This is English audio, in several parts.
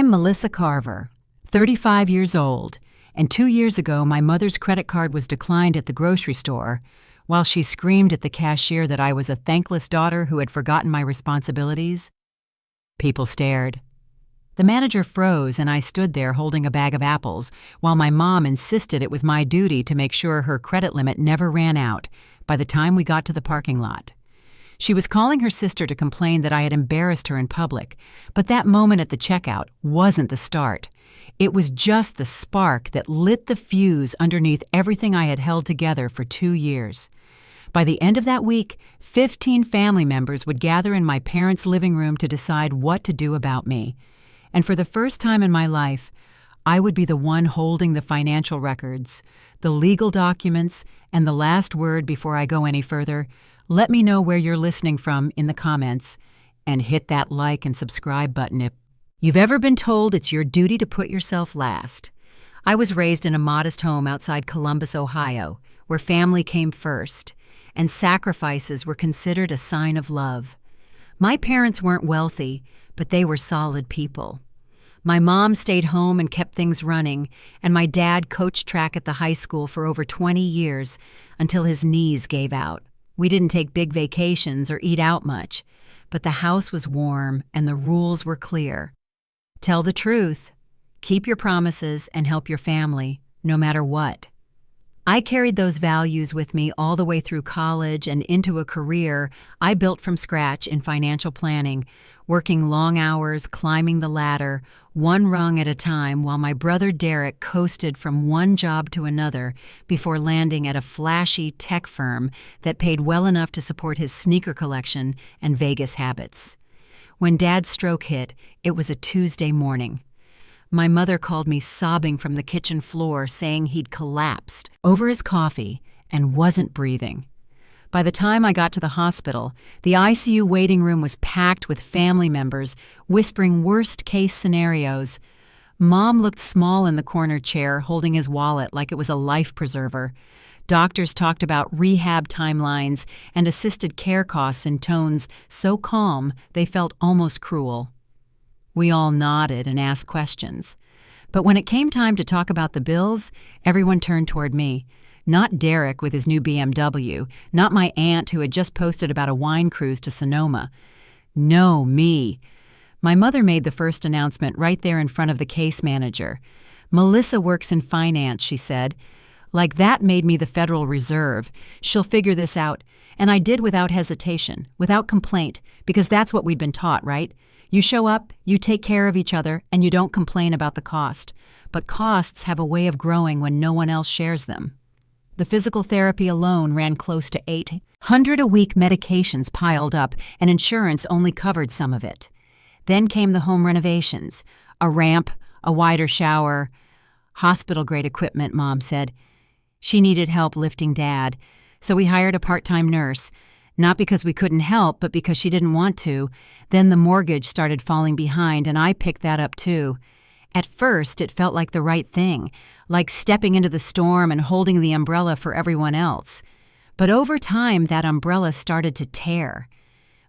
I'm Melissa Carver, 35 years old, and 2 years ago my mother's credit card was declined at the grocery store while she screamed at the cashier that I was a thankless daughter who had forgotten my responsibilities. People stared. The manager froze and I stood there holding a bag of apples while my mom insisted it was my duty to make sure her credit limit never ran out by the time we got to the parking lot. She was calling her sister to complain that I had embarrassed her in public, but that moment at the checkout wasn't the start. It was just the spark that lit the fuse underneath everything I had held together for 2 years. By the end of that week, 15 family members would gather in my parents' living room to decide what to do about me. And for the first time in my life, I would be the one holding the financial records, the legal documents, and the last word before I go any further. Let me know where you're listening from in the comments, and hit that like and subscribe button if you've ever been told it's your duty to put yourself last. I was raised in a modest home outside Columbus, Ohio, where family came first, and sacrifices were considered a sign of love. My parents weren't wealthy, but they were solid people. My mom stayed home and kept things running, and my dad coached track at the high school for over 20 years until his knees gave out. We didn't take big vacations or eat out much, but the house was warm and the rules were clear. Tell the truth, keep your promises, and help your family, no matter what. I carried those values with me all the way through college and into a career I built from scratch in financial planning, working long hours, climbing the ladder, one rung at a time, while my brother Derek coasted from one job to another before landing at a flashy tech firm that paid well enough to support his sneaker collection and Vegas habits. When Dad's stroke hit, it was a Tuesday morning. My mother called me sobbing from the kitchen floor, saying he'd collapsed over his coffee and wasn't breathing. By the time I got to the hospital, the ICU waiting room was packed with family members whispering worst-case scenarios. Mom looked small in the corner chair, holding his wallet like it was a life preserver. Doctors talked about rehab timelines and assisted care costs in tones so calm they felt almost cruel. We all nodded and asked questions. But when it came time to talk about the bills, everyone turned toward me. Not Derek with his new BMW, not my aunt who had just posted about a wine cruise to Sonoma. No, me. My mother made the first announcement right there in front of the case manager. "Melissa works in finance," she said. Like that made me the Federal Reserve. She'll figure this out. And I did without hesitation, without complaint, because that's what we'd been taught, right? You show up, you take care of each other, and you don't complain about the cost. But costs have a way of growing when no one else shares them. The physical therapy alone ran close to 800 a week. Medications piled up, and insurance only covered some of it. Then came the home renovations, a ramp, a wider shower, hospital-grade equipment, Mom said. She needed help lifting Dad, so we hired a part-time nurse. Not because we couldn't help, but because she didn't want to. Then the mortgage started falling behind, and I picked that up too. At first, it felt like the right thing, like stepping into the storm and holding the umbrella for everyone else. But over time, that umbrella started to tear.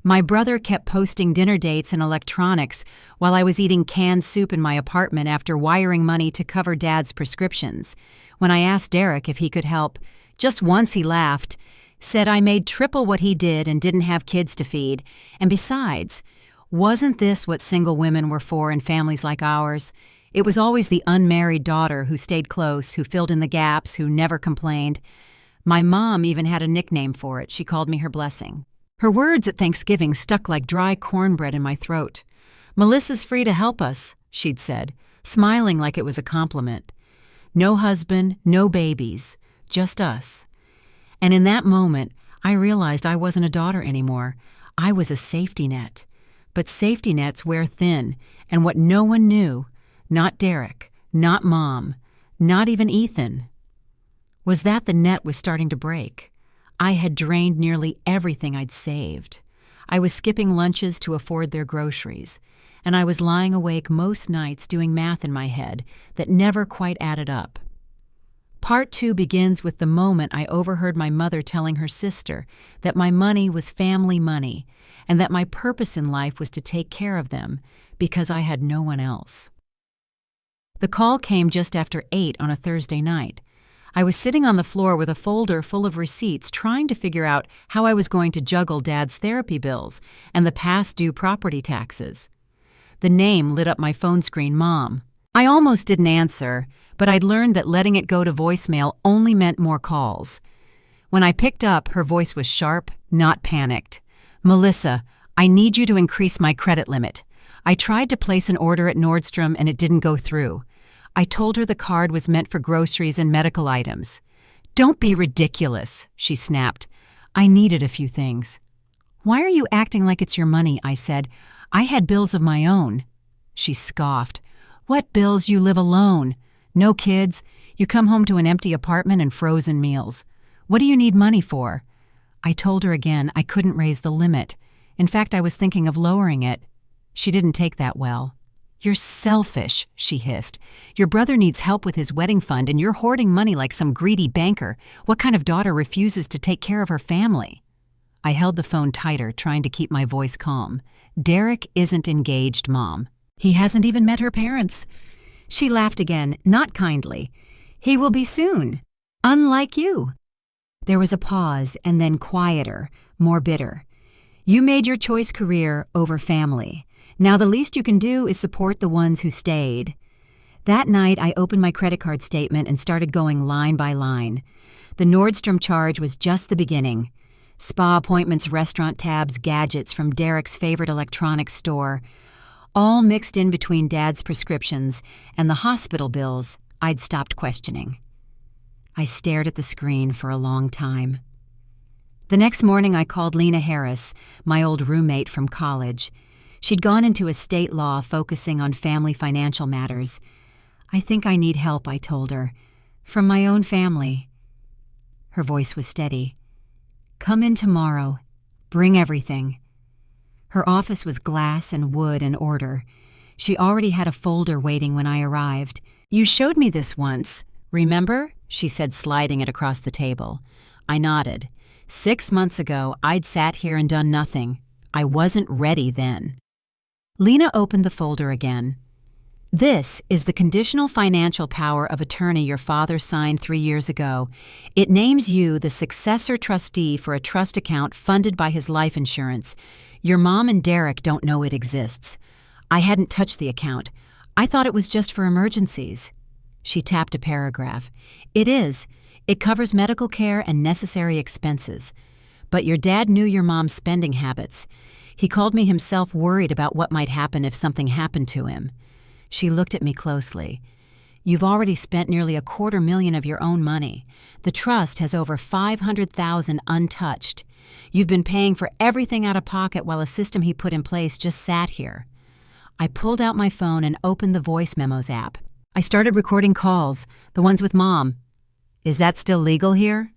My brother kept posting dinner dates and electronics while I was eating canned soup in my apartment after wiring money to cover Dad's prescriptions. When I asked Derek if he could help, just once he laughed, said I made triple what he did and didn't have kids to feed. And besides, wasn't this what single women were for in families like ours? It was always the unmarried daughter who stayed close, who filled in the gaps, who never complained. My mom even had a nickname for it. She called me her blessing. Her words at Thanksgiving stuck like dry cornbread in my throat. "Melissa's free to help us," she'd said, smiling like it was a compliment. No husband, no babies, just us. And in that moment, I realized I wasn't a daughter anymore. I was a safety net. But safety nets wear thin, and what no one knew, not Derek, not Mom, not even Ethan, was that the net was starting to break. I had drained nearly everything I'd saved. I was skipping lunches to afford their groceries, and I was lying awake most nights doing math in my head that never quite added up. Part 2 begins with the moment I overheard my mother telling her sister that my money was family money and that my purpose in life was to take care of them because I had no one else. The call came just after 8 on a Thursday night. I was sitting on the floor with a folder full of receipts trying to figure out how I was going to juggle Dad's therapy bills and the past due property taxes. The name lit up my phone screen, Mom. I almost didn't answer, but I'd learned that letting it go to voicemail only meant more calls. When I picked up, her voice was sharp, not panicked. "Melissa, I need you to increase my credit limit. I tried to place an order at Nordstrom and it didn't go through. I told her the card was meant for groceries and medical items." "Don't be ridiculous," she snapped. "I needed a few things." "Why are you acting like it's your money?" I said. "I had bills of my own." She scoffed. "What bills? You live alone. No kids. You come home to an empty apartment and frozen meals. What do you need money for?" I told her again I couldn't raise the limit. In fact, I was thinking of lowering it. She didn't take that well. "You're selfish," she hissed. "Your brother needs help with his wedding fund and you're hoarding money like some greedy banker. What kind of daughter refuses to take care of her family?" I held the phone tighter, trying to keep my voice calm. "Derek isn't engaged, Mom. He hasn't even met her parents." She laughed again, not kindly. "He will be soon. Unlike you." There was a pause and then quieter, more bitter. "You made your choice career over family. Now the least you can do is support the ones who stayed." That night, I opened my credit card statement and started going line by line. The Nordstrom charge was just the beginning. Spa appointments, restaurant tabs, gadgets from Derek's favorite electronics store, all mixed in between Dad's prescriptions and the hospital bills I'd stopped questioning. I stared at the screen for a long time. The next morning, I called Lena Harris, my old roommate from college. She'd gone into estate law, focusing on family financial matters. "I think I need help," I told her. "From my own family." Her voice was steady. "Come in tomorrow. Bring everything." Her office was glass and wood and order. She already had a folder waiting when I arrived. "You showed me this once, remember?" she said, sliding it across the table. I nodded. 6 months ago, I'd sat here and done nothing. I wasn't ready then. Lena opened the folder again. "This is the conditional financial power of attorney your father signed 3 years ago. It names you the successor trustee for a trust account funded by his life insurance. Your mom and Derek don't know it exists. I hadn't touched the account. I thought it was just for emergencies." She tapped a paragraph. "It is. It covers medical care and necessary expenses. But your dad knew your mom's spending habits. He called me himself, worried about what might happen if something happened to him." She looked at me closely. "You've already spent nearly $250,000 of your own money. The trust has over $500,000 untouched. You've been paying for everything out of pocket while a system he put in place just sat here." I pulled out my phone and opened the voice memos app. I started recording calls, the ones with Mom. "Is that still legal here?"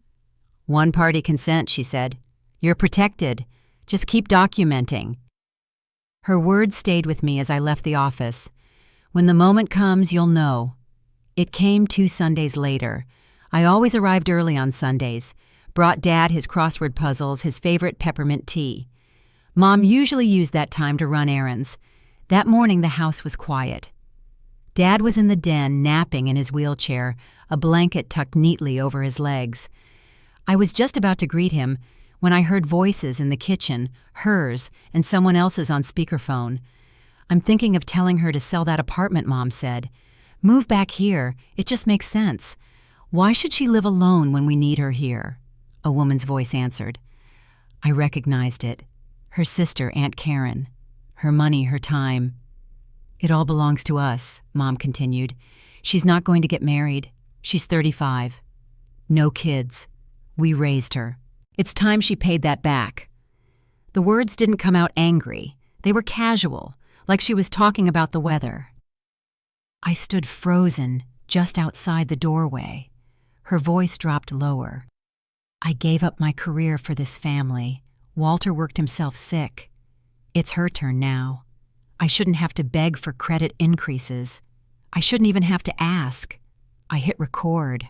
"One-party consent," she said. "You're protected. Just keep documenting." Her words stayed with me as I left the office. "When the moment comes, you'll know." It came 2 Sundays later. I always arrived early on Sundays, brought Dad his crossword puzzles, his favorite peppermint tea. Mom usually used that time to run errands. That morning, the house was quiet. Dad was in the den, napping in his wheelchair, a blanket tucked neatly over his legs. I was just about to greet him when I heard voices in the kitchen, hers and someone else's on speakerphone. "I'm thinking of telling her to sell that apartment," Mom said. "Move back here. It just makes sense. Why should she live alone when we need her here?" A woman's voice answered. I recognized it. Her sister, Aunt Karen. Her money, her time. "It all belongs to us," Mom continued. "She's not going to get married. She's 35. No kids. We raised her. It's time she paid that back." The words didn't come out angry. They were casual, like she was talking about the weather. I stood frozen just outside the doorway. Her voice dropped lower. "I gave up my career for this family. Walter worked himself sick. It's her turn now. I shouldn't have to beg for credit increases. I shouldn't even have to ask." I hit record.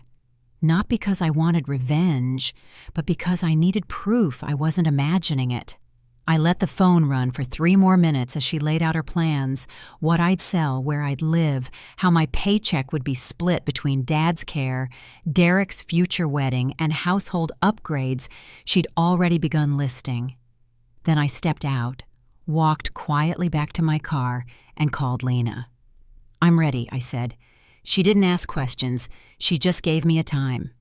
Not because I wanted revenge, but because I needed proof I wasn't imagining it. I let the phone run for 3 more minutes as she laid out her plans, what I'd sell, where I'd live, how my paycheck would be split between Dad's care, Derek's future wedding, and household upgrades she'd already begun listing. Then I stepped out, walked quietly back to my car, and called Lena. "I'm ready," I said. She didn't ask questions, she just gave me a time.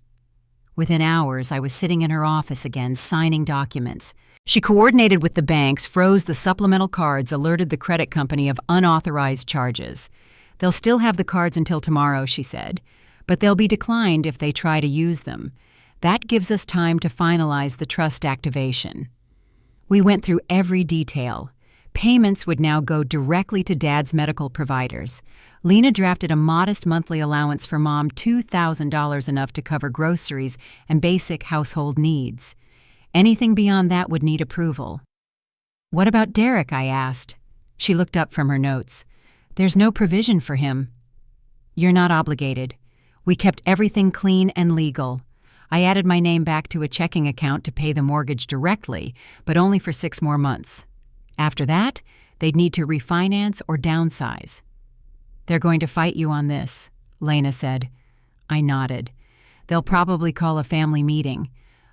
Within hours, I was sitting in her office again, signing documents. She coordinated with the banks, froze the supplemental cards, alerted the credit company of unauthorized charges. "They'll still have the cards until tomorrow," she said, "but they'll be declined if they try to use them. That gives us time to finalize the trust activation." We went through every detail. Payments would now go directly to Dad's medical providers. Lena drafted a modest monthly allowance for Mom, $2,000, enough to cover groceries and basic household needs. Anything beyond that would need approval. "What about Derek?" I asked. She looked up from her notes. "There's no provision for him." "You're not obligated. We kept everything clean and legal. I added my name back to a checking account to pay the mortgage directly, but only for 6 more months. After that, they'd need to refinance or downsize." "They're going to fight you on this," Lena said. I nodded. "They'll probably call a family meeting."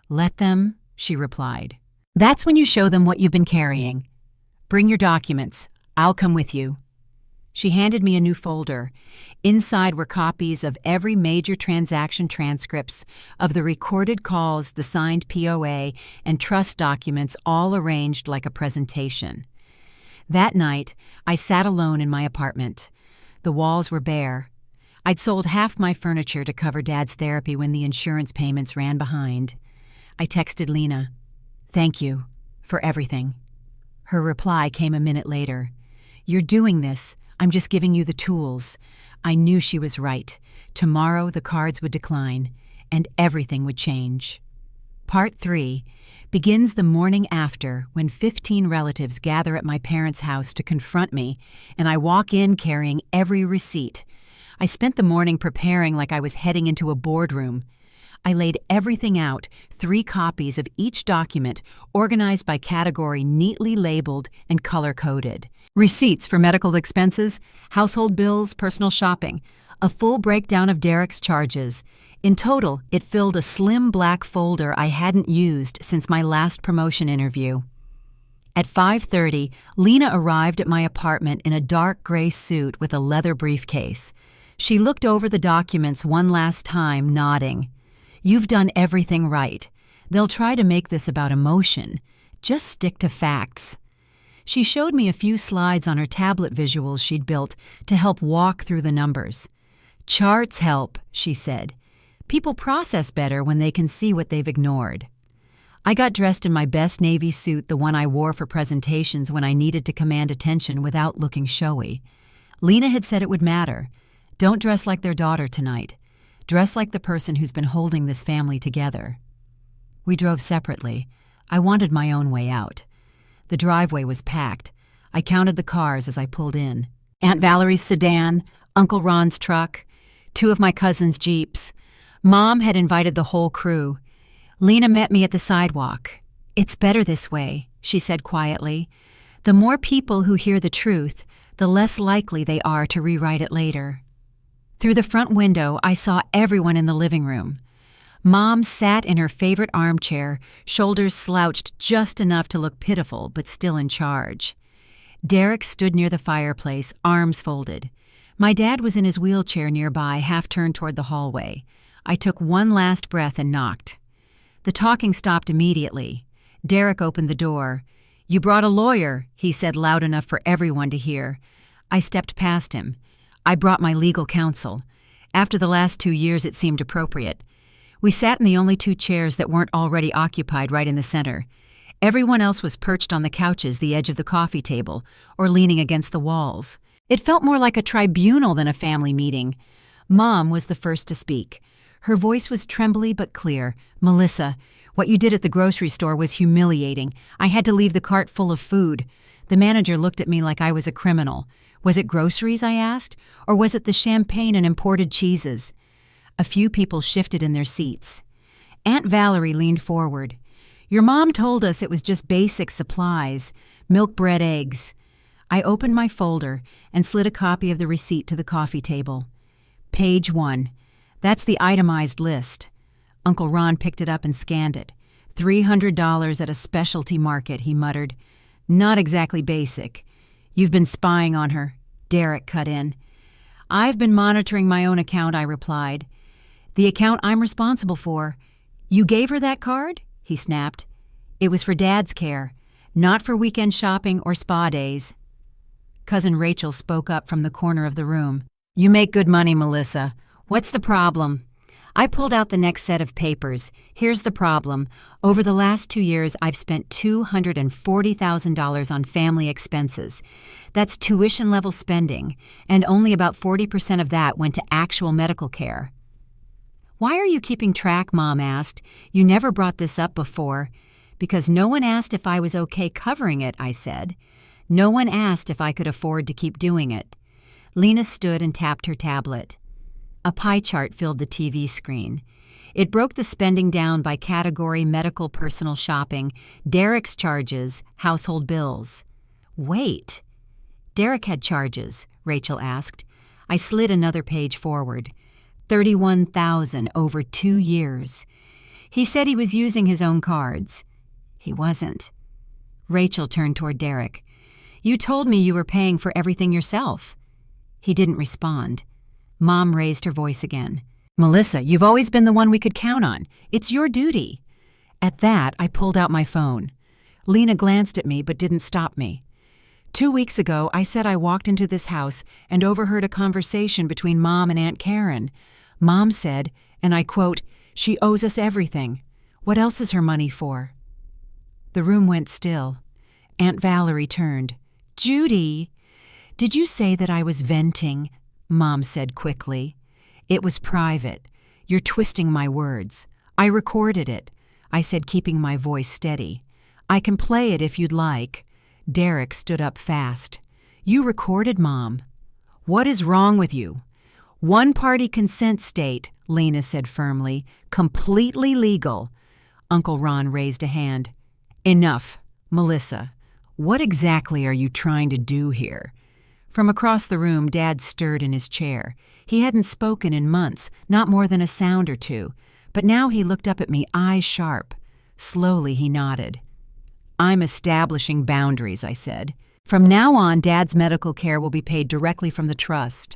"Let them," she replied. "That's when you show them what you've been carrying. Bring your documents. I'll come with you." She handed me a new folder. Inside were copies of every major transaction transcripts, of the recorded calls, the signed POA, and trust documents, all arranged like a presentation. That night, I sat alone in my apartment. The walls were bare. I'd sold half my furniture to cover Dad's therapy when the insurance payments ran behind. I texted Lena, "Thank you for everything." Her reply came a minute later. "You're doing this. I'm just giving you the tools." I knew she was right. Tomorrow the cards would decline, and everything would change. Part 3 begins the morning after, when 15 relatives gather at my parents' house to confront me, and I walk in carrying every receipt. I spent the morning preparing like I was heading into a boardroom. I laid everything out, 3 copies of each document, organized by category, neatly labeled and color-coded. Receipts for medical expenses, household bills, personal shopping, a full breakdown of Derek's charges. In total, it filled a slim black folder I hadn't used since my last promotion interview. At 5:30, Lena arrived at my apartment in a dark gray suit with a leather briefcase. She looked over the documents one last time, nodding. "You've done everything right. They'll try to make this about emotion. Just stick to facts." She showed me a few slides on her tablet visuals she'd built to help walk through the numbers. "Charts help," she said. "People process better when they can see what they've ignored." I got dressed in my best navy suit, the one I wore for presentations when I needed to command attention without looking showy. Lena had said it would matter. "Don't dress like their daughter tonight. Dress like the person who's been holding this family together." We drove separately. I wanted my own way out. The driveway was packed. I counted the cars as I pulled in. Aunt Valerie's sedan, Uncle Ron's truck, 2 of my cousins' Jeeps. Mom had invited the whole crew. Lena met me at the sidewalk. "It's better this way," she said quietly. "The more people who hear the truth, the less likely they are to rewrite it later." Through the front window, I saw everyone in the living room. Mom sat in her favorite armchair, shoulders slouched just enough to look pitiful, but still in charge. Derek stood near the fireplace, arms folded. My dad was in his wheelchair nearby, half turned toward the hallway. I took one last breath and knocked. The talking stopped immediately. Derek opened the door. "You brought a lawyer," he said loud enough for everyone to hear. I stepped past him. "I brought my legal counsel. After the last 2 years, it seemed appropriate." We sat in the only 2 chairs that weren't already occupied, right in the center. Everyone else was perched on the couches, the edge of the coffee table, or leaning against the walls. It felt more like a tribunal than a family meeting. Mom was the first to speak. Her voice was trembly but clear. "Melissa, what you did at the grocery store was humiliating. I had to leave the cart full of food." The manager looked at me like I was a criminal. "Was it groceries?" I asked. "Or was it the champagne and imported cheeses?" A few people shifted in their seats. Aunt Valerie leaned forward. Your mom told us it was just basic supplies, milk, bread, eggs. I opened my folder and slid a copy of the receipt to the coffee table. Page 1. That's the itemized list. Uncle Ron picked it up and scanned it. $300 at a specialty market, he muttered. Not exactly basic. You've been spying on her, Derek cut in. I've been monitoring my own account, I replied. The account I'm responsible for. You gave her that card? He snapped. It was for Dad's care, not for weekend shopping or spa days. Cousin Rachel spoke up from the corner of the room. You make good money, Melissa. What's the problem? I pulled out the next set of papers. Here's the problem. Over the last 2 years, I've spent $240,000 on family expenses. That's tuition-level spending, and only about 40% of that went to actual medical care. Why are you keeping track, Mom asked. You never brought this up before. Because no one asked if I was okay covering it, I said. No one asked if I could afford to keep doing it. Lena stood and tapped her tablet. A pie chart filled the TV screen. It broke the spending down by category: medical, personal shopping, Derek's charges, household bills. Wait. Derek had charges, Rachel asked. I slid another page forward. $31,000 over 2 years. He said he was using his own cards. He wasn't. Rachel turned toward Derek. You told me you were paying for everything yourself. He didn't respond. Mom raised her voice again. Melissa, you've always been the one we could count on. It's your duty. At that, I pulled out my phone. Lena glanced at me but didn't stop me. 2 weeks ago, I said I walked into this house and overheard a conversation between Mom and Aunt Karen. Mom said, and I quote, she owes us everything. What else is her money for? The room went still. Aunt Valerie turned. Judy, did you say that I was venting? Mom said quickly. It was private. You're twisting my words. I recorded it, I said, keeping my voice steady. I can play it if you'd like. Derek stood up fast. You recorded, Mom. What is wrong with you? One-party consent state, Lena said firmly. Completely legal. Uncle Ron raised a hand. Enough. Melissa, what exactly are you trying to do here? From across the room, Dad stirred in his chair. He hadn't spoken in months, not more than a sound or two, but now he looked up at me, eyes sharp. Slowly he nodded. I'm establishing boundaries, I said. From now on, Dad's medical care will be paid directly from the trust.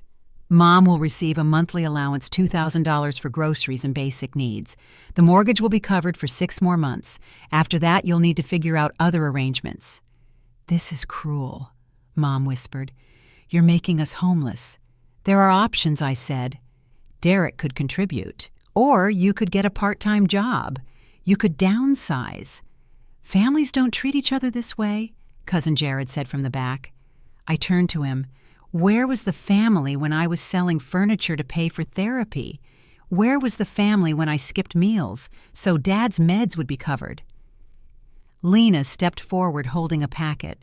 Mom will receive a monthly allowance, $2,000 for groceries and basic needs. The mortgage will be covered for 6 more months. After that, you'll need to figure out other arrangements. This is cruel, Mom whispered. You're making us homeless. There are options, I said. Derek could contribute. Or you could get a part-time job. You could downsize. Families don't treat each other this way, Cousin Jared said from the back. I turned to him. Where was the family when I was selling furniture to pay for therapy? Where was the family when I skipped meals so Dad's meds would be covered? Lena stepped forward holding a packet.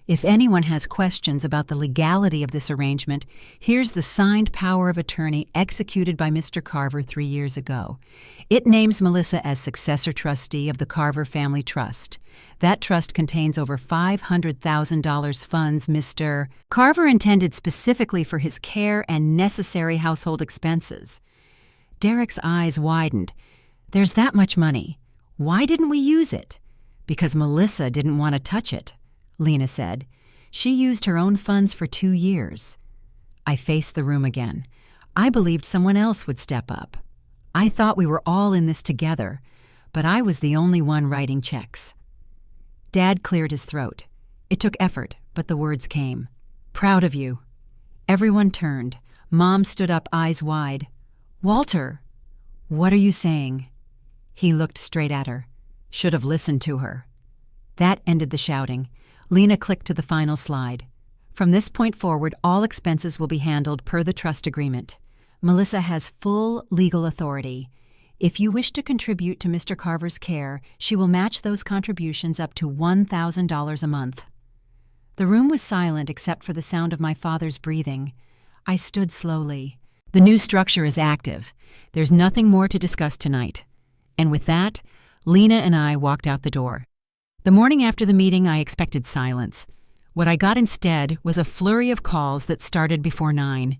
If anyone has questions about the legality of this arrangement, here's the signed power of attorney executed by Mr. Carver 3 years ago. It names Melissa as successor trustee of the Carver Family Trust. That trust contains over $500,000 funds Mr. Carver intended specifically for his care and necessary household expenses. Derek's eyes widened. There's that much money. Why didn't we use it? Because Melissa didn't want to touch it, Lena said. She used her own funds for 2 years. I faced the room again. I believed someone else would step up. I thought we were all in this together, but I was the only one writing checks. Dad cleared his throat. It took effort, but the words came. Proud of you. Everyone turned. Mom stood up, eyes wide. Walter, what are you saying? He looked straight at her. Should have listened to her. That ended the shouting. Lena clicked to the final slide. From this point forward, all expenses will be handled per the trust agreement. Melissa has full legal authority. If you wish to contribute to Mr. Carver's care, she will match those contributions up to $1,000 a month. The room was silent except for the sound of my father's breathing. I stood slowly. The new structure is active. There's nothing more to discuss tonight. And with that, Lena and I walked out the door. The morning after the meeting, I expected silence. What I got instead was a flurry of calls that started before 9.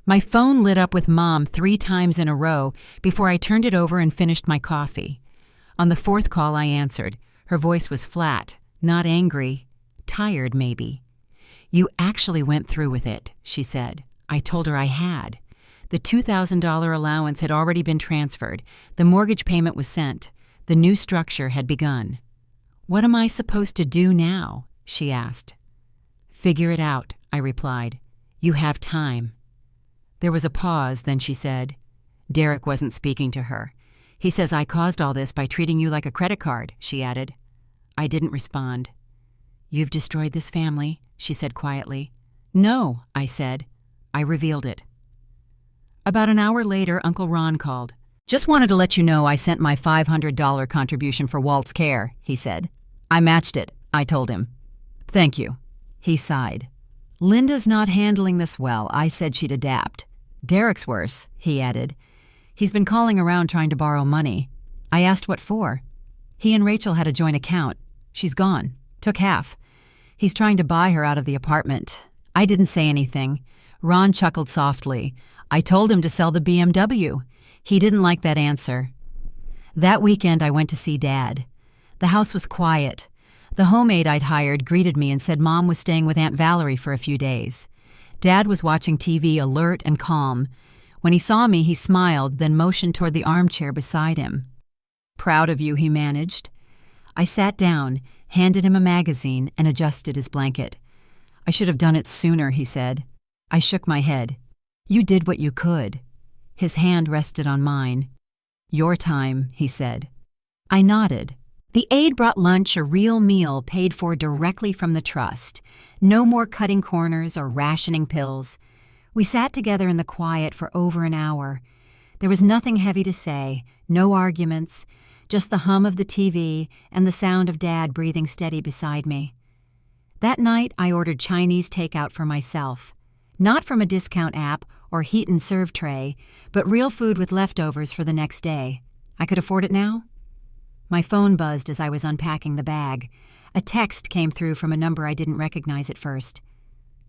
My phone lit up with Mom 3 times in a row before I turned it over and finished my coffee. On the 4th call, I answered. Her voice was flat, not angry, tired maybe. "You actually went through with it," she said. I told her I had. The $2,000 allowance had already been transferred. The mortgage payment was sent. The new structure had begun. "What am I supposed to do now?" she asked. "Figure it out," I replied. "You have time." There was a pause, then she said, "Derek wasn't speaking to her. He says I caused all this by treating you like a credit card," she added. I didn't respond. "You've destroyed this family," she said quietly. "No," I said. I revealed it. About an hour later, Uncle Ron called. "Just wanted to let you know I sent my $500 contribution for Walt's care," he said. "I matched it," I told him. "Thank you." He sighed. "Linda's not handling this well. I said she'd adapt." "Derek's worse," he added. "He's been calling around trying to borrow money." I asked what for. "He and Rachel had a joint account. She's gone. Took half. He's trying to buy her out of the apartment." I didn't say anything. Ron chuckled softly. I told him to sell the BMW. He didn't like that answer. That weekend I went to see Dad. The house was quiet. The homemaid I'd hired greeted me and said Mom was staying with Aunt Valerie for a few days. Dad was watching TV, alert and calm. When he saw me, he smiled, then motioned toward the armchair beside him. "Proud of you," he managed. I sat down, handed him a magazine, and adjusted his blanket. "I should have done it sooner," he said. I shook my head. "You did what you could." His hand rested on mine. "Your time," he said. I nodded. The aide brought lunch, a real meal paid for directly from the trust. No more cutting corners or rationing pills. We sat together in the quiet for over an hour. There was nothing heavy to say, no arguments, just the hum of the TV and the sound of Dad breathing steady beside me. That night, I ordered Chinese takeout for myself. Not from a discount app or heat and serve tray, but real food with leftovers for the next day. I could afford it now? My phone buzzed as I was unpacking the bag. A text came through from a number I didn't recognize at first.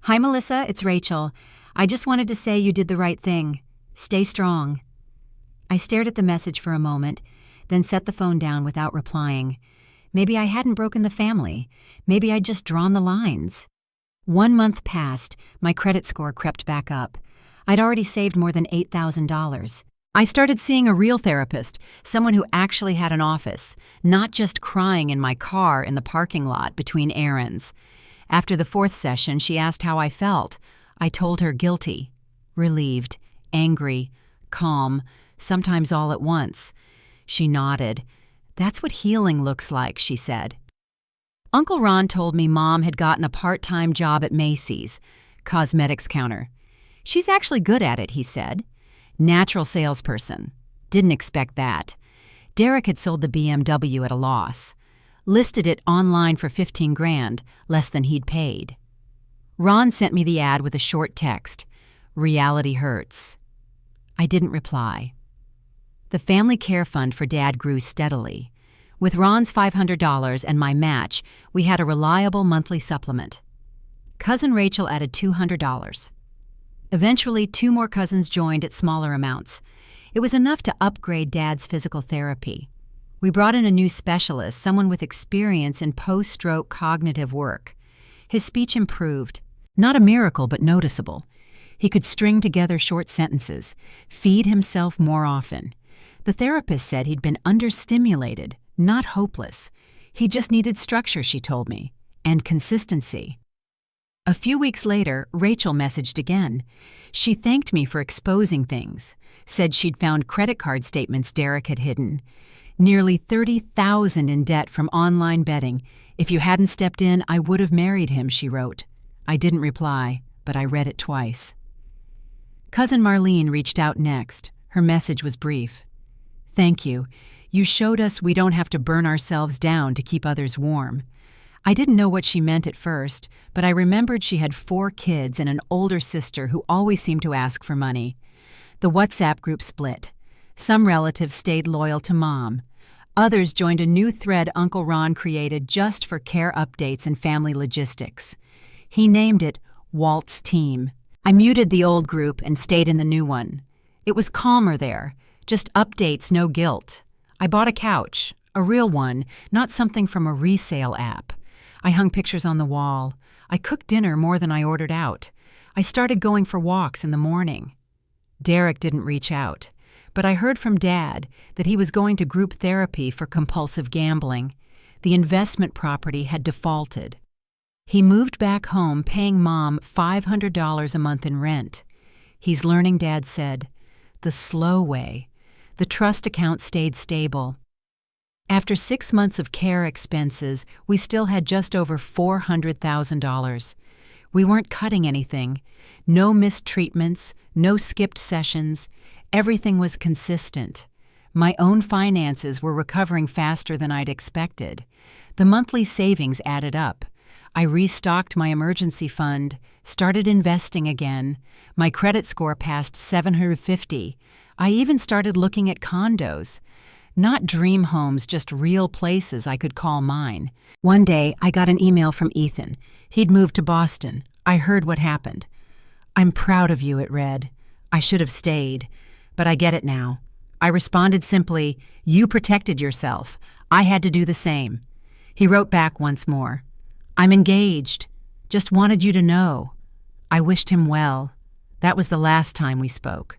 "Hi, Melissa, it's Rachel. I just wanted to say you did the right thing. Stay strong." I stared at the message for a moment, then set the phone down without replying. Maybe I hadn't broken the family. Maybe I'd just drawn the lines. 1 month passed. My credit score crept back up. I'd already saved more than $8,000. I started seeing a real therapist, someone who actually had an office, not just crying in my car in the parking lot between errands. After the 4th session, she asked how I felt. I told her guilty, relieved, angry, calm, sometimes all at once. She nodded. "That's what healing looks like," she said. Uncle Ron told me Mom had gotten a part-time job at Macy's, cosmetics counter. "She's actually good at it," he said. "Natural salesperson. Didn't expect that." Derek had sold the BMW at a loss. Listed it online for $15,000, less than he'd paid. Ron sent me the ad with a short text. "Reality hurts." I didn't reply. The family care fund for Dad grew steadily. With Ron's $500 and my match, we had a reliable monthly supplement. Cousin Rachel added $200. Eventually, 2 more cousins joined at smaller amounts. It was enough to upgrade Dad's physical therapy. We brought in a new specialist, someone with experience in post-stroke cognitive work. His speech improved. Not a miracle, but noticeable. He could string together short sentences, feed himself more often. The therapist said he'd been understimulated, not hopeless. He just needed structure, she told me, and consistency. A few weeks later, Rachel messaged again. She thanked me for exposing things, said she'd found credit card statements Derek had hidden. Nearly $30,000 in debt from online betting. If you hadn't stepped in, I would have married him, she wrote. I didn't reply, but I read it twice. Cousin Marlene reached out next. Her message was brief. "Thank you. You showed us we don't have to burn ourselves down to keep others warm." I didn't know what she meant at first, but I remembered she had 4 kids and an older sister who always seemed to ask for money. The WhatsApp group split. Some relatives stayed loyal to Mom. Others joined a new thread Uncle Ron created just for care updates and family logistics. He named it Walt's Team. I muted the old group and stayed in the new one. It was calmer there, just updates, no guilt. I bought a couch, a real one, not something from a resale app. I hung pictures on the wall. I cooked dinner more than I ordered out. I started going for walks in the morning. Derek didn't reach out, but I heard from Dad that he was going to group therapy for compulsive gambling. The investment property had defaulted. He moved back home paying Mom $500 a month in rent. He's learning, Dad said, the slow way. The trust account stayed stable. After 6 months of care expenses, we still had just over $400,000. We weren't cutting anything. No missed treatments, no skipped sessions. Everything was consistent. My own finances were recovering faster than I'd expected. The monthly savings added up. I restocked my emergency fund, started investing again. My credit score passed 750. I even started looking at condos. Not dream homes, just real places I could call mine. One day, I got an email from Ethan. He'd moved to Boston. I heard what happened. "I'm proud of you," it read. I should have stayed, but I get it now. I responded simply, "You protected yourself. I had to do the same." He wrote back once more. "I'm engaged. Just wanted you to know." I wished him well. That was the last time we spoke.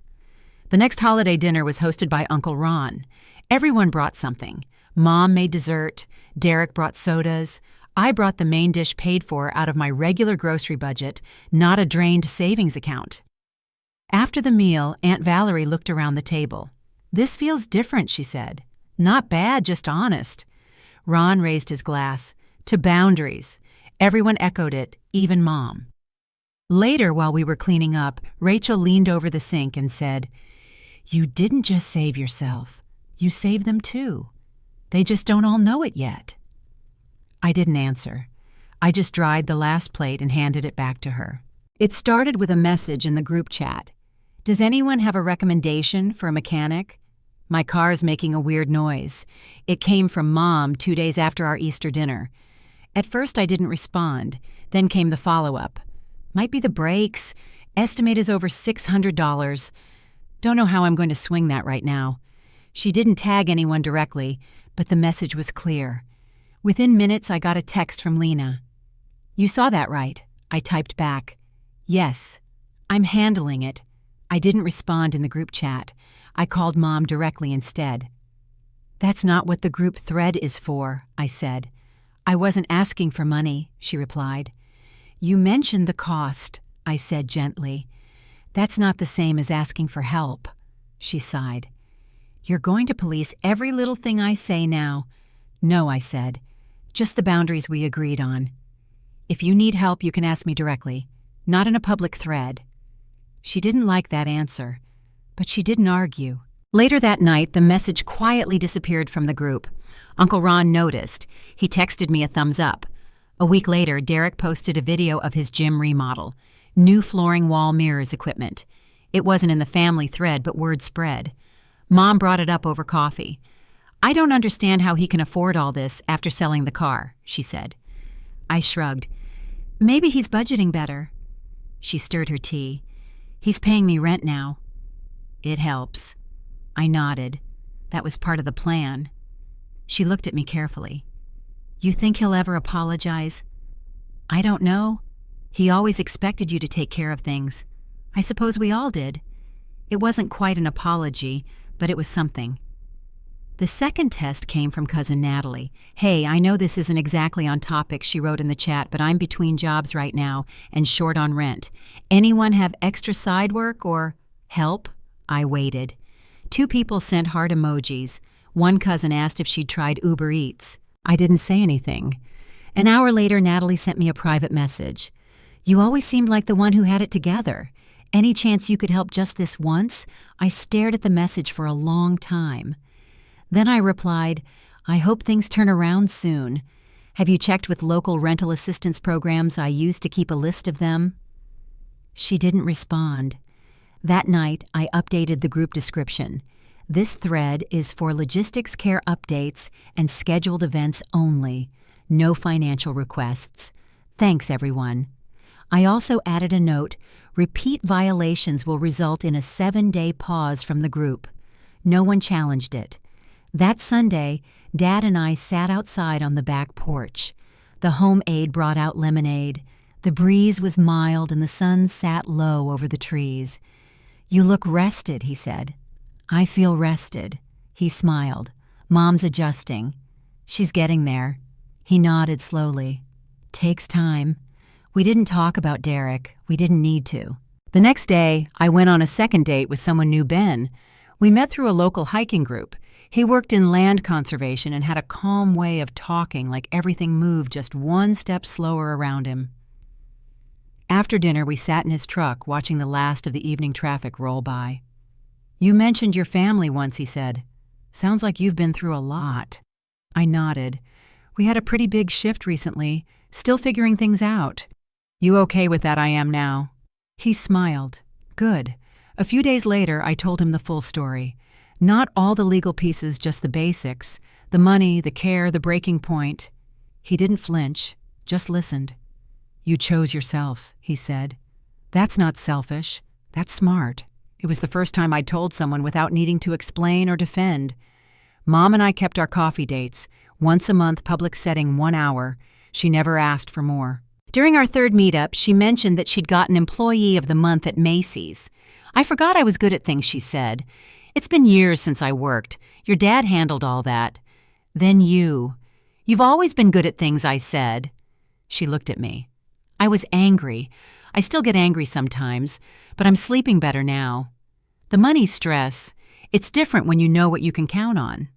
The next holiday dinner was hosted by Uncle Ron. Everyone brought something. Mom made dessert. Derek brought sodas. I brought the main dish paid for out of my regular grocery budget, not a drained savings account. After the meal, Aunt Valerie looked around the table. "This feels different," she said. "Not bad, just honest." Ron raised his glass. "To boundaries." Everyone echoed it, even Mom. Later, while we were cleaning up, Rachel leaned over the sink and said, "You didn't just save yourself. You saved them too. They just don't all know it yet." I didn't answer. I just dried the last plate and handed it back to her. It started with a message in the group chat. "Does anyone have a recommendation for a mechanic? My car's making a weird noise." It came from Mom 2 days after our Easter dinner. At first I didn't respond. Then came the follow-up. "Might be the brakes. Estimate is over $600. Don't know how I'm going to swing that right now." She didn't tag anyone directly, but the message was clear. Within minutes I got a text from Lena. "You saw that, right?" I typed back. "Yes. I'm handling it." I didn't respond in the group chat. I called Mom directly instead. "That's not what the group thread is for," I said. "I wasn't asking for money," she replied. "You mentioned the cost," I said gently. "That's not the same as asking for help," she sighed. "You're going to police every little thing I say now." "No," I said. "Just the boundaries we agreed on. If you need help, you can ask me directly, not in a public thread." She didn't like that answer, but she didn't argue. Later that night, the message quietly disappeared from the group. Uncle Ron noticed. He texted me a thumbs up. A week later, Derek posted a video of his gym remodel. New flooring, wall mirrors, equipment. It wasn't in the family thread, but word spread. Mom brought it up over coffee. "I don't understand how he can afford all this after selling the car," she said. I shrugged. "Maybe he's budgeting better." She stirred her tea. "He's paying me rent now." "It helps." I nodded. That was part of the plan. She looked at me carefully. "You think he'll ever apologize?" "I don't know. He always expected you to take care of things. I suppose we all did. It wasn't quite an apology, but it was something." The second test came from Cousin Natalie. "Hey, I know this isn't exactly on topic," she wrote in the chat, "but I'm between jobs right now and short on rent. Anyone have extra side work or help?" I waited. 2 people sent heart emojis. One cousin asked if she'd tried Uber Eats. I didn't say anything. An hour later, Natalie sent me a private message. "You always seemed like the one who had it together. Any chance you could help just this once?" I stared at the message for a long time. Then I replied, "I hope things turn around soon. Have you checked with local rental assistance programs? I used to keep a list of them." She didn't respond. That night, I updated the group description. This thread is for logistics care updates and scheduled events only. No financial requests. Thanks, everyone. I also added a note. Repeat violations will result in a 7-day pause from the group. No one challenged it. That Sunday, Dad and I sat outside on the back porch. The home aide brought out lemonade. The breeze was mild and the sun sat low over the trees. "You look rested," he said. "I feel rested." He smiled. "Mom's adjusting." "She's getting there." He nodded slowly. "Takes time." We didn't talk about Derek. We didn't need to. The next day, I went on a second date with someone new, Ben. We met through a local hiking group. He worked in land conservation and had a calm way of talking, like everything moved just one step slower around him. After dinner, we sat in his truck, watching the last of the evening traffic roll by. "You mentioned your family once," he said. "Sounds like you've been through a lot." I nodded. "We had a pretty big shift recently, still figuring things out." "You okay with that?" "I am now." He smiled. "Good." A few days later, I told him the full story. Not all the legal pieces, just the basics. The money, the care, the breaking point. He didn't flinch, just listened. "You chose yourself," he said. "That's not selfish. That's smart." It was the first time I'd told someone without needing to explain or defend. Mom and I kept our coffee dates. Once a month, public setting, 1 hour. She never asked for more. During our third meetup, she mentioned that she'd gotten Employee of the Month at Macy's. I forgot I was good at things, she said. "It's been years since I worked. Your dad handled all that." "Then you. You've always been good at things," I said. She looked at me. I was angry. I still get angry sometimes, but I'm sleeping better now. "The money's stress. It's different when you know what you can count on."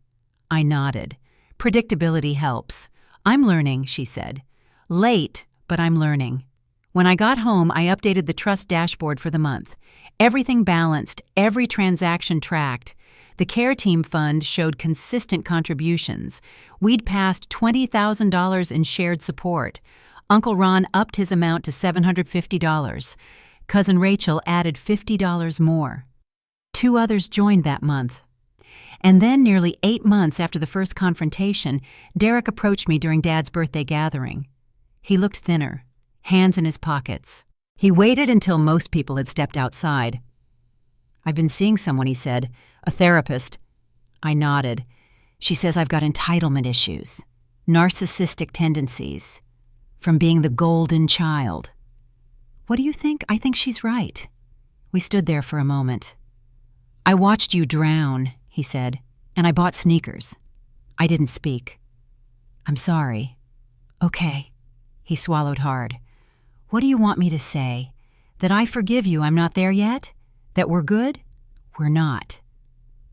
I nodded. "Predictability helps." "I'm learning," she said. "Late, but I'm learning." When I got home, I updated the trust dashboard for the month. Everything balanced, every transaction tracked. The care team fund showed consistent contributions. We'd passed $20,000 in shared support. Uncle Ron upped his amount to $750. Cousin Rachel added $50 more. 2 others joined that month. And then, nearly 8 months after the first confrontation, Derek approached me during Dad's birthday gathering. He looked thinner, hands in his pockets. He waited until most people had stepped outside. "I've been seeing someone," he said. "A therapist." I nodded. "She says I've got entitlement issues, narcissistic tendencies, from being the golden child." "What do you think?" "I think she's right." We stood there for a moment. "I watched you drown," he said, "and I bought sneakers." I didn't speak. "I'm sorry." "Okay." He swallowed hard. "What do you want me to say? That I forgive you, I'm not there yet? That we're good? We're not.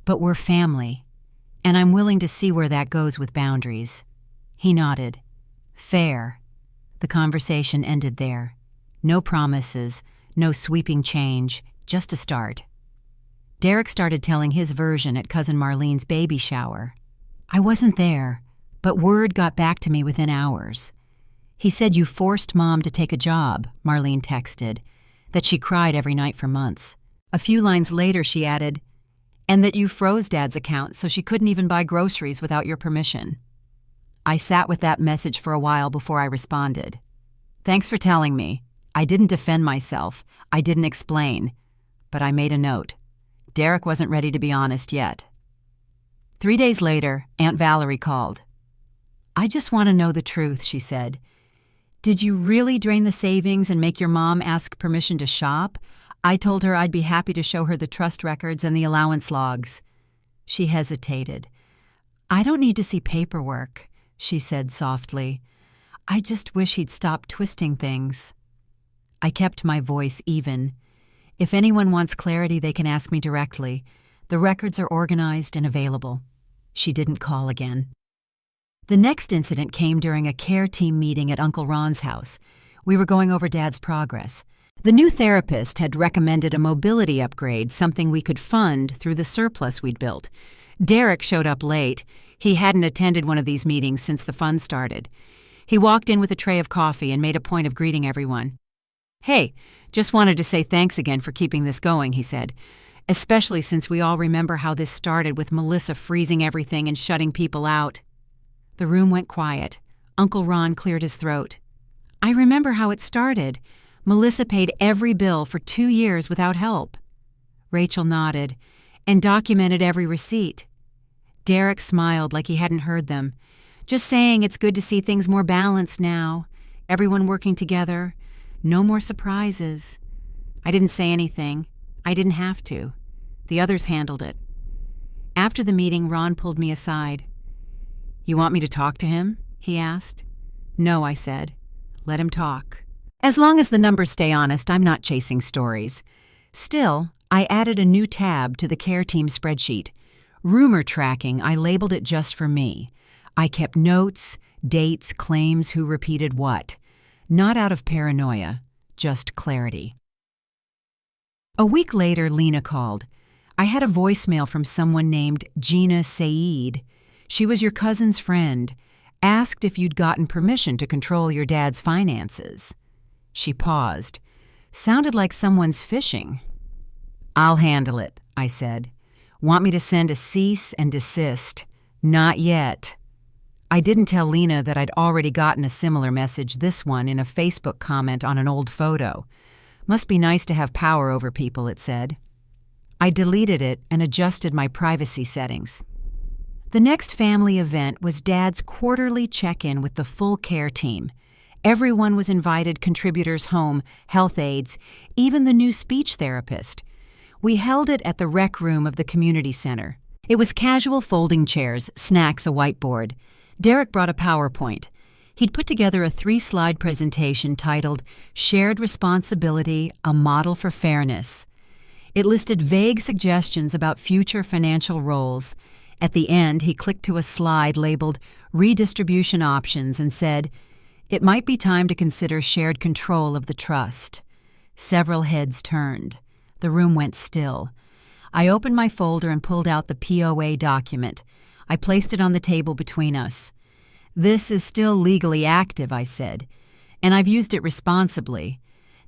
But we're family, and I'm willing to see where that goes with boundaries." He nodded. "Fair." The conversation ended there. No promises, no sweeping change, just a start. Derek started telling his version at Cousin Marlene's baby shower. I wasn't there, but word got back to me within hours. He said you forced Mom to take a job, Marlene texted, that she cried every night for months. A few lines later she added, "and that you froze Dad's account so she couldn't even buy groceries without your permission." I sat with that message for a while before I responded. "Thanks for telling me. I didn't defend myself. I didn't explain. But I made a note. Derek wasn't ready to be honest yet." 3 days later, Aunt Valerie called. "I just want to know the truth," she said. "Did you really drain the savings and make your mom ask permission to shop? I told her I'd be happy to show her the trust records and the allowance logs." She hesitated. "I don't need to see paperwork," she said softly. "I just wish he'd stop twisting things." I kept my voice even. "If anyone wants clarity, they can ask me directly. The records are organized and available." She didn't call again. The next incident came during a care team meeting at Uncle Ron's house. We were going over Dad's progress. The new therapist had recommended a mobility upgrade, something we could fund through the surplus we'd built. Derek showed up late. He hadn't attended one of these meetings since the fund started. He walked in with a tray of coffee and made a point of greeting everyone. "Hey, just wanted to say thanks again for keeping this going," he said. especially since we all remember how this started with Melissa freezing everything and shutting people out. The room went quiet. Uncle Ron cleared his throat. I remember how it started. Melissa paid every bill for 2 years without help. Rachel nodded and documented every receipt. Derek smiled like he hadn't heard them. Just saying it's good to see things more balanced now. Everyone working together. No more surprises. I didn't say anything. I didn't have to. The others handled it. After the meeting, Ron pulled me aside. You want me to talk to him? He asked. No, I said. Let him talk. As long as the numbers stay honest, I'm not chasing stories. Still, I added a new tab to the care team spreadsheet. Rumor tracking, I labeled it just for me. I kept notes, dates, claims, who repeated what. Not out of paranoia, just clarity. A week later, Lena called. I had a voicemail from someone named Gina Saeed. She was your cousin's friend. Asked if you'd gotten permission to control your dad's finances. She paused. Sounded like someone's fishing. I'll handle it, I said. Want me to send a cease and desist? Not yet. I didn't tell Lena that I'd already gotten a similar message, this one in a Facebook comment on an old photo. Must be nice to have power over people, it said. I deleted it and adjusted my privacy settings. The next family event was Dad's quarterly check-in with the full care team. Everyone was invited, contributors home, health aides, even the new speech therapist. We held it at the rec room of the community center. It was casual folding chairs, snacks, a whiteboard. Derek brought a PowerPoint. He'd put together a 3-slide presentation titled Shared Responsibility, a Model for Fairness. It listed vague suggestions about future financial roles. At the end, he clicked to a slide labeled Redistribution Options and said, it might be time to consider shared control of the trust. Several heads turned. The room went still. I opened my folder and pulled out the POA document. I placed it on the table between us. This is still legally active, I said, and I've used it responsibly.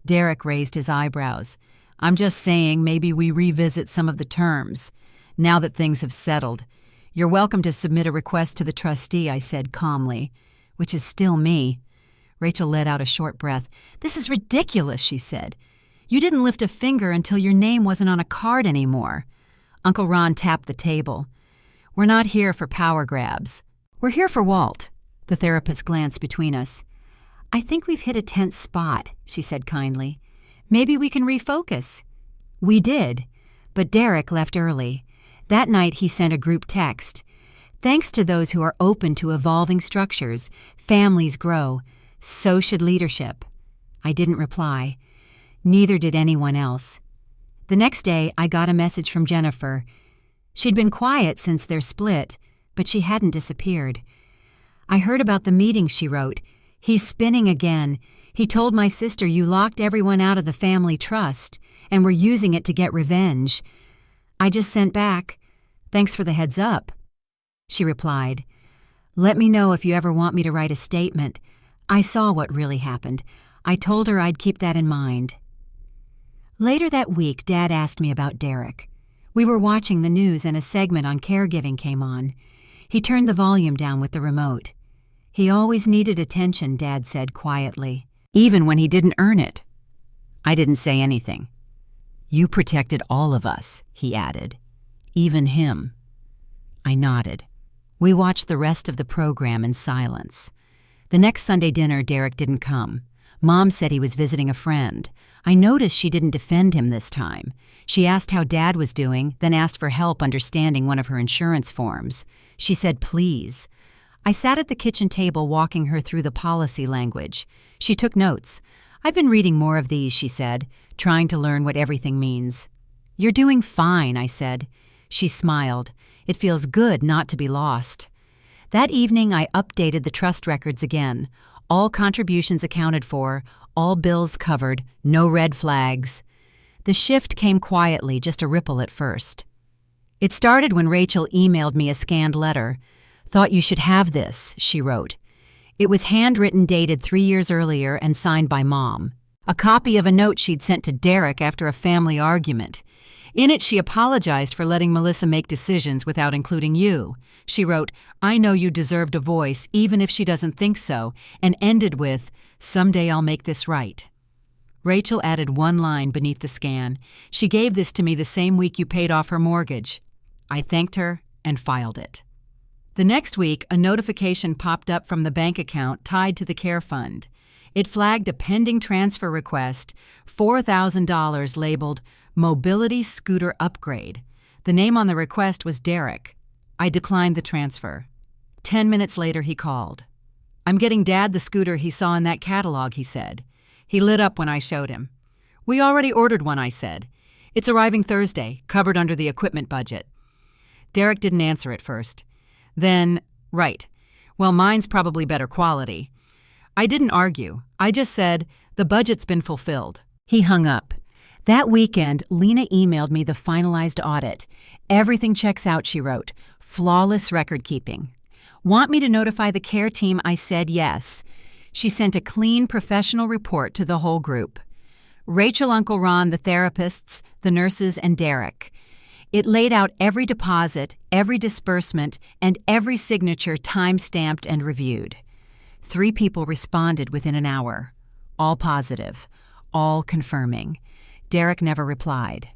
Derek raised his eyebrows. I'm just saying maybe we revisit some of the terms, now that things have settled. You're welcome to submit a request to the trustee, I said calmly, which is still me. Rachel let out a short breath. This is ridiculous, she said. You didn't lift a finger until your name wasn't on a card anymore. Uncle Ron tapped the table. We're not here for power grabs. We're here for Walt. The therapist glanced between us. I think we've hit a tense spot, she said kindly. Maybe we can refocus. We did, but Derek left early. That night he sent a group text. Thanks to those who are open to evolving structures, families grow. So should leadership. I didn't reply. Neither did anyone else. The next day I got a message from Jennifer. She'd been quiet since their split, but she hadn't disappeared. I heard about the meeting, she wrote. He's spinning again. He told my sister you locked everyone out of the family trust and were using it to get revenge. I just sent back, thanks for the heads up. She replied, let me know if you ever want me to write a statement. I saw what really happened. I told her I'd keep that in mind. Later that week, Dad asked me about Derek. We were watching the news and a segment on caregiving came on. He turned the volume down with the remote. He always needed attention, Dad said quietly, even when he didn't earn it. I didn't say anything. You protected all of us, he added. Even him. I nodded. We watched the rest of the program in silence. The next Sunday dinner, Derek didn't come. Mom said he was visiting a friend. I noticed she didn't defend him this time. She asked how Dad was doing, then asked for help understanding one of her insurance forms. She said, please. I sat at the kitchen table walking her through the policy language. She took notes. I've been reading more of these, she said, trying to learn what everything means. You're doing fine, I said. She smiled. It feels good not to be lost. That evening, I updated the trust records again. All contributions accounted for, all bills covered, no red flags. The shift came quietly, just a ripple at first. It started when Rachel emailed me a scanned letter. Thought you should have this, she wrote. It was handwritten, dated 3 years earlier, and signed by Mom. A copy of a note she'd sent to Derek after a family argument. In it, she apologized for letting Melissa make decisions without including you. She wrote, "I know you deserved a voice, even if she doesn't think so," and ended with, "Someday I'll make this right." Rachel added one line beneath the scan. "She gave this to me the same week you paid off her mortgage." I thanked her and filed it. The next week, a notification popped up from the bank account tied to the care fund. It flagged a pending transfer request, $4,000 labeled Mobility Scooter Upgrade. The name on the request was Derek. I declined the transfer. 10 minutes later, he called. "I'm getting Dad the scooter he saw in that catalog," he said. He lit up when I showed him. "We already ordered one," I said. "It's arriving Thursday, covered under the equipment budget." Derek didn't answer at first. Then, "Right. Well, mine's probably better quality." I didn't argue. I just said, "The budget's been fulfilled." He hung up. That weekend, Lena emailed me the finalized audit. "Everything checks out," she wrote. "Flawless record keeping." "Want me to notify the care team?" I said yes. She sent a clean, professional report to the whole group. Rachel, Uncle Ron, the therapists, the nurses, and Derek. It laid out every deposit, every disbursement, and every signature time-stamped and reviewed. 3 people responded within an hour. All positive. All confirming. Derek never replied.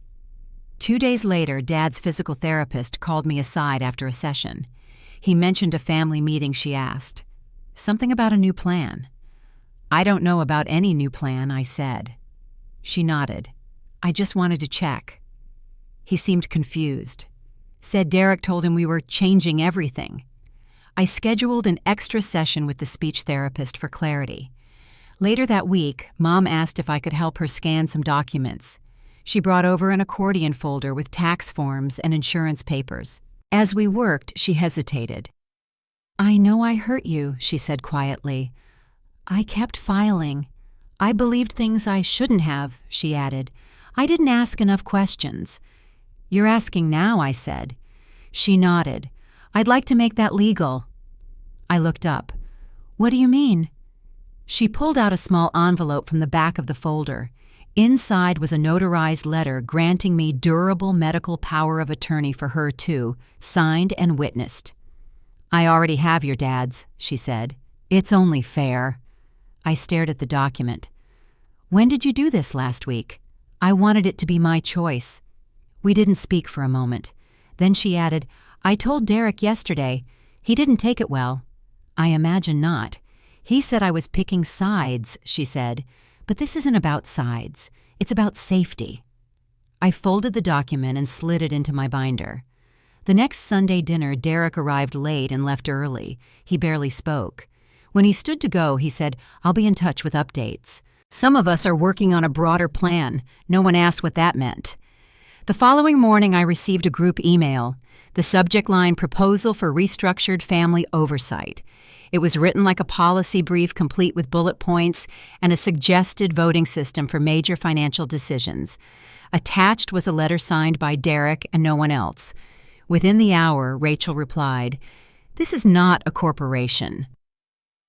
2 days later, Dad's physical therapist called me aside after a session. He mentioned a family meeting she asked. Something about a new plan. "I don't know about any new plan," I said. She nodded. "I just wanted to check." He seemed confused. Said Derek told him we were changing everything. I scheduled an extra session with the speech therapist for clarity. Later that week, Mom asked if I could help her scan some documents. She brought over an accordion folder with tax forms and insurance papers. As we worked, she hesitated. "I know I hurt you," she said quietly. "I kept filing. I believed things I shouldn't have," she added. "I didn't ask enough questions." "You're asking now," I said. She nodded. "I'd like to make that legal." I looked up. "What do you mean?" She pulled out a small envelope from the back of the folder. Inside was a notarized letter granting me durable medical power of attorney for her too, signed and witnessed. "I already have your dad's," she said. "It's only fair." I stared at the document. "When did you do this last week?" I wanted it to be my choice. We didn't speak for a moment. Then she added, "I told Derek yesterday. He didn't take it well." "I imagine not. He said I was picking sides," she said. "But this isn't about sides. It's about safety." I folded the document and slid it into my binder. The next Sunday dinner, Derek arrived late and left early. He barely spoke. When he stood to go, he said, "I'll be in touch with updates. Some of us are working on a broader plan." No one asked what that meant. The following morning, I received a group email. The subject line, "Proposal for Restructured Family Oversight." It was written like a policy brief complete with bullet points and a suggested voting system for major financial decisions. Attached was a letter signed by Derek and no one else. Within the hour, Rachel replied, "This is not a corporation."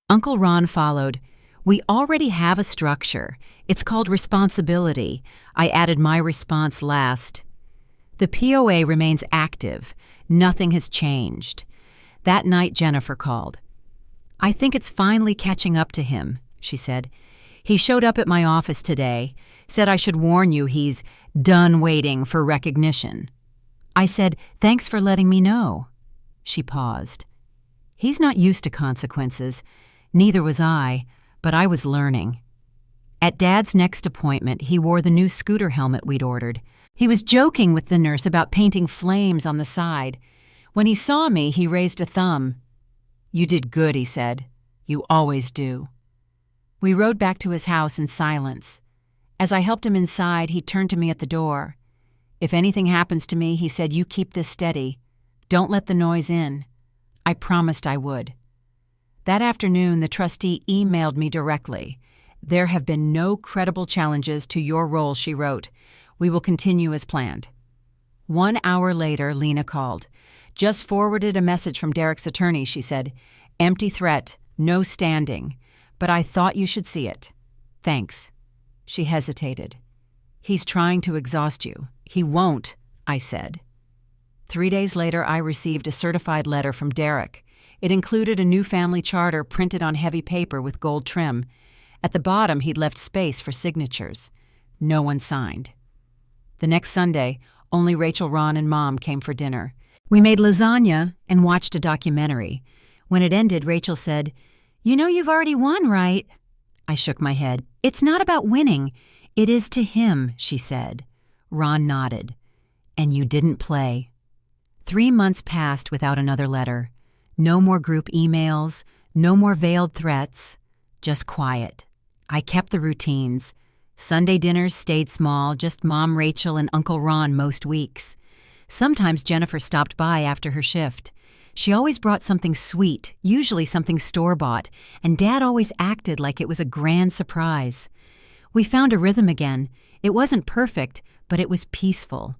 Uncle Ron followed, "We already have a structure. It's called responsibility." I added my response last. The POA remains active. Nothing has changed. That night, Jennifer called. "I think it's finally catching up to him," she said. "He showed up at my office today, said I should warn you he's done waiting for recognition." I said, "Thanks for letting me know." She paused. "He's not used to consequences. Neither was I, but I was learning." At Dad's next appointment, he wore the new scooter helmet we'd ordered. He was joking with the nurse about painting flames on the side. When he saw me, he raised a thumb. "You did good," he said. "You always do." We rode back to his house in silence. As I helped him inside, he turned to me at the door. "If anything happens to me," he said, "you keep this steady. Don't let the noise in." I promised I would. That afternoon, the trustee emailed me directly. "There have been no credible challenges to your role," she wrote. "We will continue as planned." 1 hour later, Lena called. "Just forwarded a message from Derek's attorney," she said. "Empty threat, no standing. But I thought you should see it. Thanks." She hesitated. "He's trying to exhaust you. He won't," I said. 3 days later, I received a certified letter from Derek. It included a new family charter printed on heavy paper with gold trim. At the bottom, he'd left space for signatures. No one signed. The next Sunday, only Rachel, Ron, and Mom came for dinner. We made lasagna and watched a documentary. When it ended, Rachel said, "You know you've already won, right?" I shook my head. "It's not about winning. It is to him," she said. Ron nodded. "And you didn't play." 3 months passed without another letter. No more group emails, no more veiled threats, just quiet. I kept the routines. Sunday dinners stayed small, just Mom, Rachel, and Uncle Ron most weeks. Sometimes Jennifer stopped by after her shift. She always brought something sweet, usually something store-bought, and Dad always acted like it was a grand surprise. We found a rhythm again. It wasn't perfect, but it was peaceful.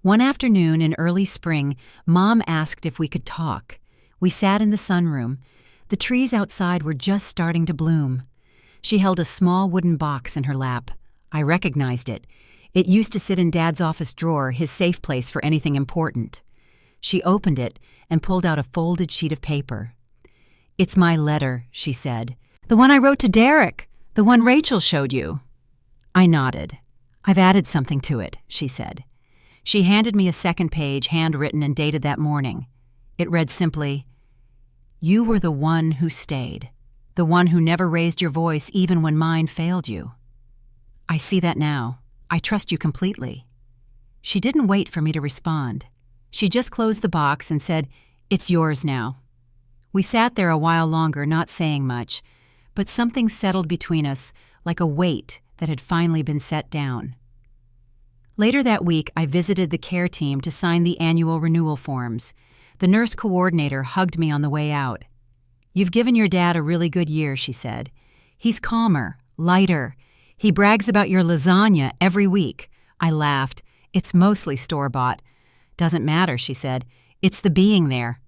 One afternoon in early spring, Mom asked if we could talk. We sat in the sunroom. The trees outside were just starting to bloom. She held a small wooden box in her lap. I recognized it. It used to sit in Dad's office drawer, his safe place for anything important. She opened it and pulled out a folded sheet of paper. "It's my letter," she said. "The one I wrote to Derek. The one Rachel showed you." I nodded. "I've added something to it," she said. She handed me a second page, handwritten and dated that morning. It read simply, "You were the one who stayed, the one who never raised your voice even when mine failed you. I see that now. I trust you completely." She didn't wait for me to respond. She just closed the box and said, "It's yours now." We sat there a while longer, not saying much, but something settled between us, like a weight that had finally been set down. Later that week, I visited the care team to sign the annual renewal forms. The nurse coordinator hugged me on the way out. "You've given your dad a really good year," she said. "He's calmer, lighter. He brags about your lasagna every week." I laughed. "It's mostly store-bought." "Doesn't matter," she said. "It's the being there."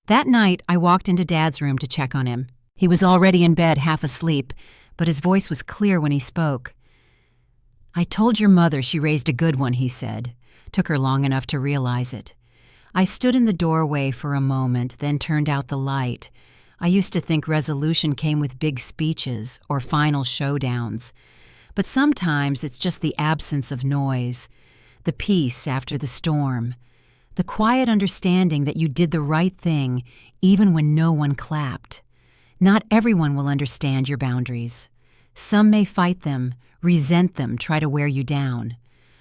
That night, I walked into Dad's room to check on him. He was already in bed, half asleep, but his voice was clear when he spoke. "I told your mother she raised a good one," he said. Took her long enough to realize it. I stood in the doorway for a moment, then turned out the light. I used to think resolution came with big speeches or final showdowns. But sometimes it's just the absence of noise, the peace after the storm, the quiet understanding that you did the right thing even when no one clapped. Not everyone will understand your boundaries. Some may fight them, resent them, try to wear you down.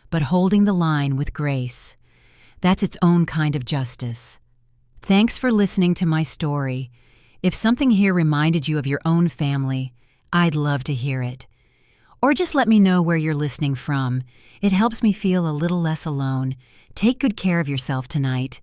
But holding the line with grace, that's its own kind of justice. Thanks for listening to my story. If something here reminded you of your own family, I'd love to hear it. Or just let me know where you're listening from. It helps me feel a little less alone. Take good care of yourself tonight.